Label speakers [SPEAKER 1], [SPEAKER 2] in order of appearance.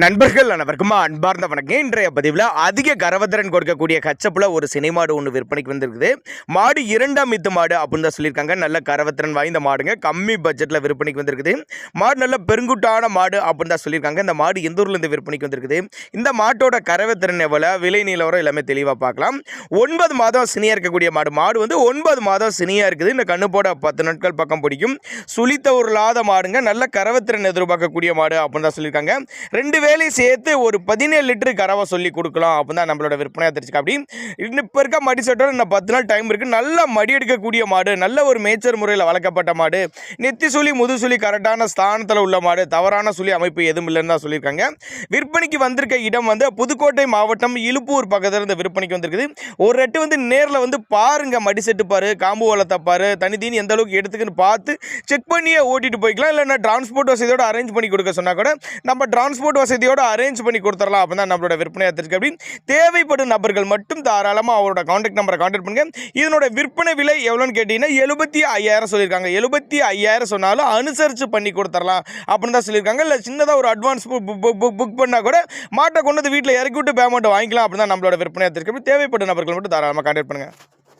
[SPEAKER 1] நண்பர்கள் அனைவருக்கும் அன்பார்ந்த வணக்கம். இன்றைய பதிவில் அதிக கரவத்திறன் கொடுக்கக்கூடிய கச்சப்புல ஒரு சினை மாடு ஒன்று விற்பனைக்கு வந்திருக்குது. மாடு இரண்டாம் மித்து மாடு அப்படின்னு தான் சொல்லியிருக்காங்க. நல்ல கரவத்திறன் வாய்ந்த மாடுங்க, கம்மி பட்ஜெட்டில் விற்பனைக்கு வந்திருக்குது. மாடு நல்ல பெருங்குட்டான மாடு அப்படின்னு தான் சொல்லியிருக்காங்க. இந்த மாடு எந்த ஊர்லேருந்து விற்பனைக்கு வந்திருக்குது, இந்த மாட்டோட கரவத்திறன் எவ்வளோ, விலை நிலவரம் எல்லாமே தெளிவாக பார்க்கலாம். 9 மாதம் சினியாக இருக்கக்கூடிய மாடு. மாடு வந்து 9 மாதம் சினியாக இருக்குது. இந்த கண்ணு போட 10 நாட்கள் பக்கம் பிடிக்கும். சுழித்த ஒரு இல்லாத மாடுங்க, நல்ல கரவத்திறன் எதிர்பார்க்கக்கூடிய மாடு அப்படின்னு தான் சொல்லியிருக்காங்க. ரெண்டு வேலையும் சேர்த்து ஒரு 17 லிட்டரு கறவை சொல்லி கொடுக்கலாம் அப்படின்னு தான் நம்மளோட விற்பனையாக தெரிஞ்சுக்க. அப்படி இப்போ இருக்க மடி செட்டோட இன்னும் 10 நாள் டைம் இருக்குது. நல்லா மடி எடுக்கக்கூடிய மாடு, நல்ல ஒரு மேய்ச்சல் முறையில் வளர்க்கப்பட்ட மாடு, நெத்தி சுழி முதுசுழி கரெக்டான ஸ்தானத்தில் உள்ள மாடு, தவறான சுழி அமைப்பு எதுவும் இல்லைன்னு தான் சொல்லியிருக்காங்க. விற்பனைக்கு வந்திருக்க இடம் வந்து புதுக்கோட்டை மாவட்டம் இலுப்பூர் பக்கத்தில் இருந்து விற்பனைக்கு வந்திருக்குது. ஒரு ரெட்டு வந்து நேரில் வந்து பாருங்க, மடி செட்டு பாரு, காம்பு வளர்த்த பாரு, தனி தீனி எந்த அளவுக்கு எடுத்துக்குன்னு பார்த்து செக் பண்ணியே ஓட்டிட்டு போய்க்கலாம். இல்லைன்னா டிரான்ஸ்போர்ட் வசதியோட அரேஞ்ச் பண்ணி கொடுக்க சொன்னால் கூட நம்ம டிரான்ஸ்போர்ட் வசதியோடு அரேஞ்ச் பண்ணி கொடுத்துடலாம் அப்படின்னு தான் நம்மளோட விற்பனையாக தெரிஞ்சுக்க. அப்படி தேவைப்படும் நபர்கள் மட்டும் தாராளமாக அவரோட கான்டாக்ட் நம்பரை கான்டாக்ட் பண்ணுங்க. இதனோட விற்பனை விலை எவ்வளோன்னு கேட்டிங்கன்னா 75,000 சொல்லியிருக்காங்க. 75,000 சொன்னாலும் அனுசரித்து பண்ணி கொடுத்துடலாம் அப்படின்னு தான் சொல்லியிருக்காங்க. இல்லை சின்னதாக ஒரு அட்வான்ஸ் புக் பண்ணால் கூட மாட்டை கொண்டு வந்து வீட்டில் இறக்கி விட்டு பேமெண்ட் வாங்கிக்கலாம் அப்படின்னு தான் நம்மளோட விற்பனையாக தெரிஞ்சுக்க. தேவைப்படும் நபர்கள் மட்டும் தாராளமாக கான்டாக்ட் பண்ணுங்கள்.